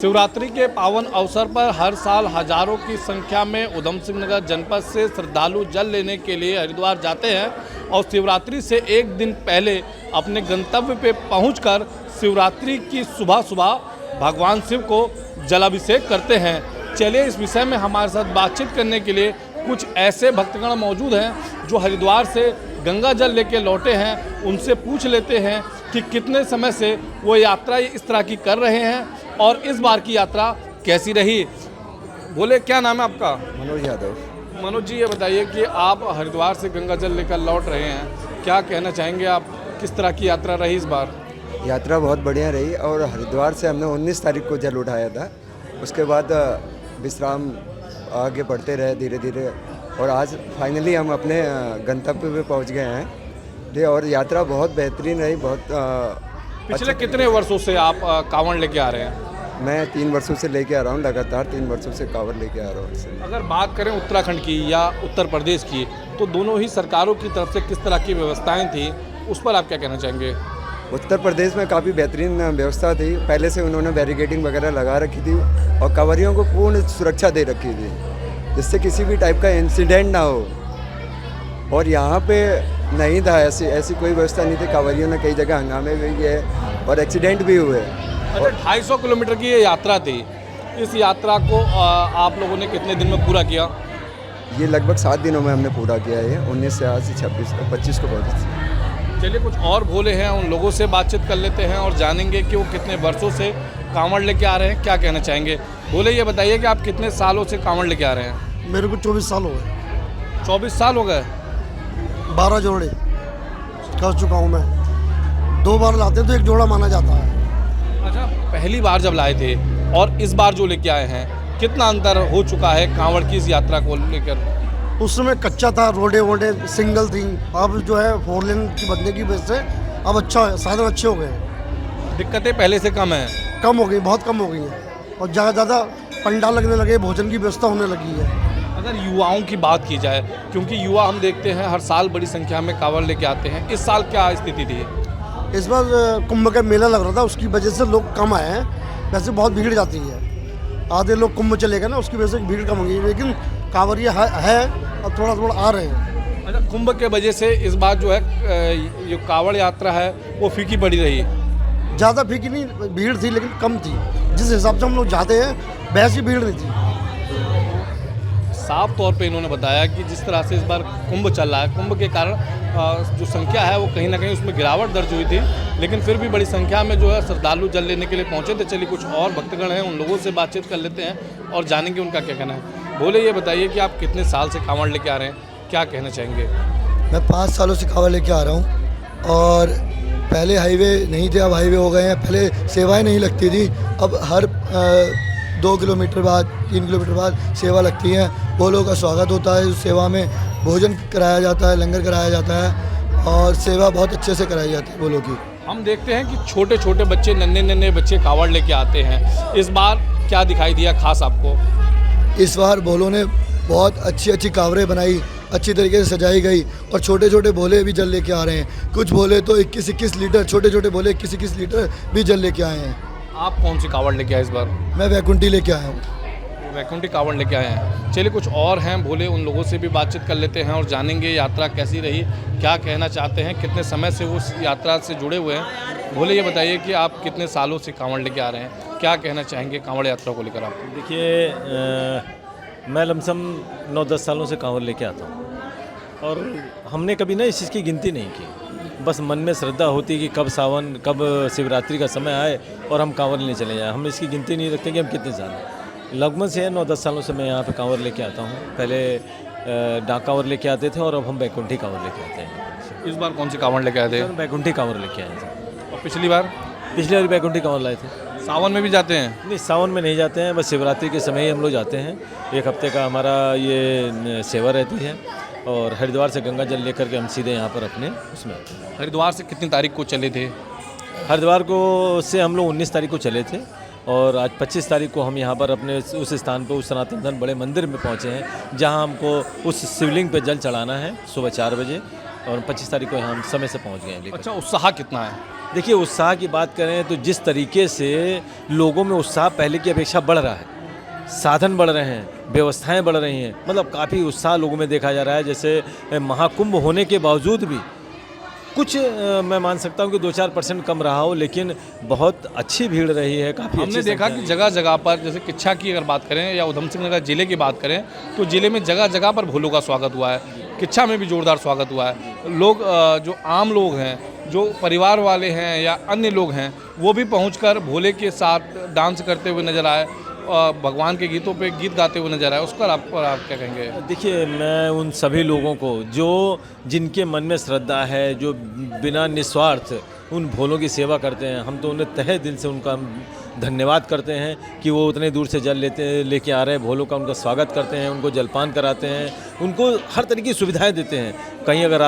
शिवरात्रि के पावन अवसर पर हर साल हजारों की संख्या में उधम सिंह नगर जनपद से श्रद्धालु जल लेने के लिए हरिद्वार जाते हैं और शिवरात्रि से एक दिन पहले अपने गंतव्य पे पहुंचकर शिवरात्रि की सुबह सुबह भगवान शिव को जलाभिषेक करते हैं। चलिए इस विषय में हमारे साथ बातचीत करने के लिए कुछ ऐसे भक्तगण मौजूद हैं जो हरिद्वार से गंगा जल लेके लौटे हैं। उनसे पूछ लेते हैं कि कितने समय से वो यात्रा इस तरह की कर रहे हैं और इस बार की यात्रा कैसी रही। बोले, क्या नाम है आपका? मनोज यादव। मनोज जी, ये बताइए कि आप हरिद्वार से गंगा जल लेकर लौट रहे हैं, क्या कहना चाहेंगे आप? किस तरह की यात्रा रही इस बार? यात्रा बहुत बढ़िया रही और हरिद्वार से हमने 19 तारीख को जल उठाया था। उसके बाद विश्राम आगे बढ़ते रहे धीरे धीरे और आज फाइनली हम अपने गंतव्य पे पहुंच गए हैं। ये और यात्रा बहुत बेहतरीन रही। बहुत पिछले कितने वर्षों से आप कांवड़ लेके आ रहे हैं? मैं 3 वर्षों से लेके आ रहा हूँ, लगातार 3 वर्षों से कांवड़ लेके आ रहा हूँ। अगर बात करें उत्तराखंड की या उत्तर प्रदेश की, तो दोनों ही सरकारों की तरफ से किस तरह की व्यवस्थाएं थी, उस पर आप क्या कहना चाहेंगे? उत्तर प्रदेश में काफ़ी बेहतरीन व्यवस्था थी। पहले से उन्होंने बैरिकेडिंग वगैरह लगा रखी थी और कांवड़ियों को पूर्ण सुरक्षा दे रखी थी जिससे किसी भी टाइप का इंसिडेंट ना हो। और यहाँ पे नहीं था, ऐसी कोई व्यवस्था नहीं थी। कांवड़ियों ने कई जगह हंगामे भी किए और एक्सीडेंट भी हुए। अच्छा, 250 किलोमीटर की ये यात्रा थी। इस यात्रा को आप लोगों ने कितने दिन में पूरा किया? ये लगभग 7 दिनों में हमने पूरा किया है। 19 से आज से 25 को पहुँचे। चलिए, कुछ और भोले हैं, उन लोगों से बातचीत कर लेते हैं और जानेंगे कि वो कितने वर्षों से कांवड़ लेके आ रहे हैं, क्या कहना चाहेंगे। बोले, ये बताइए कि आप कितने सालों से कांवड़ लेके आ रहे हैं? मेरे को 24 साल हो गए। 24 साल हो गए? 12 जोड़े कर चुका हूँ मैं। 2 बार लाते तो 1 जोड़ा माना जाता है। अच्छा, पहली बार जब लाए थे और इस बार जो लेके आए हैं, कितना अंतर हो चुका है कांवड़ की इस यात्रा को लेकर? उस समय कच्चा था, रोडे वोडे सिंगल थी। अब जो है 4 लेन की बनने की वजह से अब अच्छा है, साधन अच्छे हो गए। दिक्कतें पहले से कम हैं? कम हो गई, बहुत कम हो गई हैं और ज़्यादा पंडाल लगने लगे, भोजन की व्यवस्था होने लगी है। अगर युवाओं की बात की जाए, क्योंकि युवा हम देखते हैं हर साल बड़ी संख्या में कांवड़ लेके आते हैं, इस साल क्या स्थिति थी? इस बार कुंभ का मेला लग रहा था, उसकी वजह से लोग कम आए हैं। वैसे बहुत भीड़ जाती है, आधे लोग कुंभ चले गए ना, उसकी वजह से भीड़ कम हो गई। लेकिन कांवड़िया है और थोड़ा आ रहे हैं। अच्छा, कुंभ के वजह से इस बार जो है ये कांवड़ यात्रा है वो फीकी पड़ी रही? ज़्यादा फीकी नहीं, भीड़ थी लेकिन कम थी। जिस हिसाब से हम लोग जाते हैं वैसी भीड़ नहीं थी। साफ तौर पे इन्होंने बताया कि जिस तरह से इस बार कुंभ चल रहा है, कुंभ के कारण जो संख्या है वो कहीं ना कहीं उसमें गिरावट दर्ज हुई थी, लेकिन फिर भी बड़ी संख्या में जो है श्रद्धालु जल लेने के लिए पहुंचे थे। चलिए, कुछ और भक्तगण हैं, उन लोगों से बातचीत कर लेते हैं और जानेंगे उनका क्या कहना है। बोले, ये बताइए कि आप कितने साल से कांवड़ लेके आ रहे हैं, क्या कहना चाहेंगे? मैं 5 सालों से कांवड़ लेके आ रहा हूँ और पहले हाईवे नहीं थे, अब हाईवे हो गए हैं। पहले सेवाएं नहीं लगती थी, अब हर 2 किलोमीटर बाद 3 किलोमीटर बाद सेवा लगती है। बोलों का स्वागत होता है, उस सेवा में भोजन कराया जाता है, लंगर कराया जाता है और सेवा बहुत अच्छे से कराई जाती है बोलों की। हम देखते हैं कि छोटे छोटे बच्चे, नन्हे बच्चे कांवड़ लेके आते हैं। इस बार क्या दिखाई दिया खास आपको? इस बार भोलों ने बहुत अच्छी कांवरें बनाई, अच्छी तरीके से सजाई गई और छोटे छोटे भोले भी जल लेके आ रहे हैं। कुछ भोले तो 21 लीटर, छोटे छोटे भोले 21 लीटर भी जल लेके आए हैं। आप कौन सी कांवड़ लेके आए इस बार? मैं वैकुंठी लेके आया हूँ। वैकुंठी कांवड़ लेके आए हैं। चलिए, कुछ और हैं भोले, उन लोगों से भी बातचीत कर लेते हैं और जानेंगे यात्रा कैसी रही, क्या कहना चाहते हैं, कितने समय से वो उस यात्रा से जुड़े हुए हैं। भोले, ये बताइए कि आप कितने सालों से कांवड़ लेके आ रहे हैं, क्या कहना चाहेंगे कांवड़ यात्रा को लेकर आप? देखिए, मैं लमसम 9-10 सालों से कांवड़ लेके आता हूँ और हमने कभी ना इस चीज़ की गिनती नहीं की। बस मन में श्रद्धा होती है कि कब सावन, कब शिवरात्रि का समय आए और हम कांवड़ लेने चले जाएँ। हम इसकी गिनती नहीं रखते कि हम कितने साल हैं। लगभग से 9-10 सालों से मैं यहाँ पे कांवड़ लेके आता हूँ। पहले डाक कांवड़ लेके आते थे और अब हम बैकुंठी कांवड़ लेके आते हैं। इस बार कौन सी कांवड़ लेके आए थे? बैकुंठी कांवड़ लेके आए थे। और पिछली बार? पिछली बार बैकुंठी कांवड़ लाए थे। सावन में भी जाते हैं? नहीं, सावन में नहीं जाते हैं, बस शिवरात्रि के समय ही हम लोग जाते हैं। 1 हफ्ते का हमारा ये सेवा रहती है और हरिद्वार से गंगा जल लेकर के हम सीधे यहाँ पर अपने उसमें आते हैं। हरिद्वार से कितनी तारीख को चले थे? हरिद्वार को से हम लोग 19 तारीख को चले थे और आज 25 तारीख को हम यहाँ पर अपने उस स्थान पर, उस सनातन धर्म बड़े मंदिर में पहुँचे हैं जहाँ हमको उस शिवलिंग पे जल चढ़ाना है सुबह 4 बजे और 25 तारीख को हम समय से पहुंच गए हैं लेकर। अच्छा, उत्साह कितना है? देखिए, उत्साह की बात करें तो जिस तरीके से लोगों में उत्साह पहले की अपेक्षा बढ़ रहा है, साधन बढ़ रहे हैं, व्यवस्थाएं बढ़ रही हैं, मतलब काफ़ी उत्साह लोगों में देखा जा रहा है। जैसे महाकुंभ होने के बावजूद भी कुछ मैं मान सकता हूँ कि 2-4% कम रहा हो, लेकिन बहुत अच्छी भीड़ रही है। काफ़ी हमने देखा कि जगह जगह पर, जैसे किच्छा की अगर बात करें या उधम सिंह नगर जिले की बात करें, तो जिले में जगह जगह पर भोलों का स्वागत हुआ है। किच्छा में भी जोरदार स्वागत हुआ है। लोग जो आम लोग हैं, जो परिवार वाले हैं या अन्य लोग हैं, वो भी पहुंचकर भोले के साथ डांस करते हुए नजर आए और भगवान के गीतों पे गीत गाते हुए नजर आए। उस पर आप क्या कहेंगे? देखिए, मैं उन सभी लोगों को जो जिनके मन में श्रद्धा है, जो बिना निस्वार्थ उन भोलों की सेवा करते हैं, हम तो उन्हें तहे दिल से उनका धन्यवाद करते हैं कि वो उतने दूर से जल लेके आ रहे हैं। भोलों का उनका स्वागत करते हैं, उनको जलपान कराते हैं, उनको हर तरह की सुविधाएं देते हैं। कहीं अगर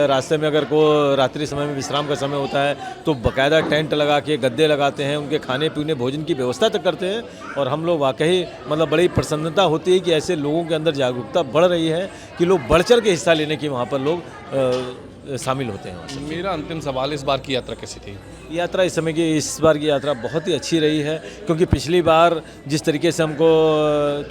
रास्ते में अगर को रात्रि समय में विश्राम का समय होता है तो बाकायदा टेंट लगा के गद्दे लगाते हैं, उनके खाने पीने भोजन की व्यवस्था तक करते हैं। और हम लोग वाकई मतलब बड़ी प्रसन्नता होती है कि ऐसे लोगों के अंदर जागरूकता बढ़ रही है कि लोग बढ़ चढ़ के हिस्सा लेने की वहाँ पर लोग शामिल होते हैं। मेरा अंतिम सवाल, इस बार की यात्रा कैसी थी? यात्रा इस बार की यात्रा बहुत ही अच्छी रही है, क्योंकि पिछली बार जिस तरीके से हमको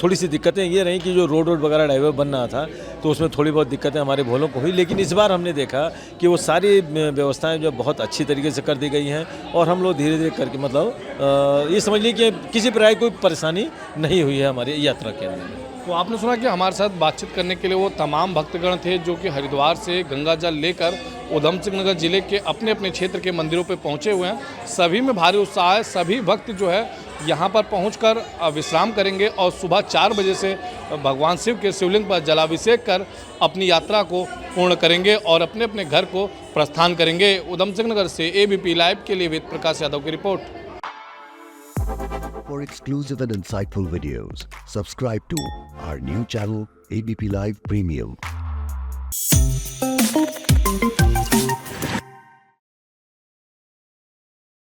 थोड़ी सी दिक्कतें ये रहीं कि जो रोड वगैरह ड्राइवर बन रहा था तो उसमें थोड़ी बहुत दिक्कतें हमारे भोलों को हुई, लेकिन इस बार हमने देखा कि वो सारी व्यवस्थाएं जो बहुत अच्छी तरीके से कर दी गई हैं और हम लोग धीरे धीरे करके मतलब ये समझ लीजिए कि किसी प्रकार की कोई परेशानी नहीं हुई है हमारी यात्रा के अंदर। तो आपने सुना कि हमारे साथ बातचीत करने के लिए वो तमाम भक्तगण थे जो कि हरिद्वार से गंगा जल लेकर उधम सिंह नगर जिले के अपने अपने क्षेत्र के मंदिरों पे पहुंचे हुए हैं। सभी में भारी उत्साह है। सभी भक्त जो है यहाँ पर पहुंचकर विश्राम करेंगे और सुबह 4 बजे से भगवान शिव के शिवलिंग पर जलाभिषेक कर अपनी यात्रा को पूर्ण करेंगे और अपने अपने घर को प्रस्थान करेंगे। उधम सिंह नगर से ABP लाइव के लिए वेद प्रकाश यादव की report. For exclusive and insightful videos, subscribe to our new channel ABP Live Premium.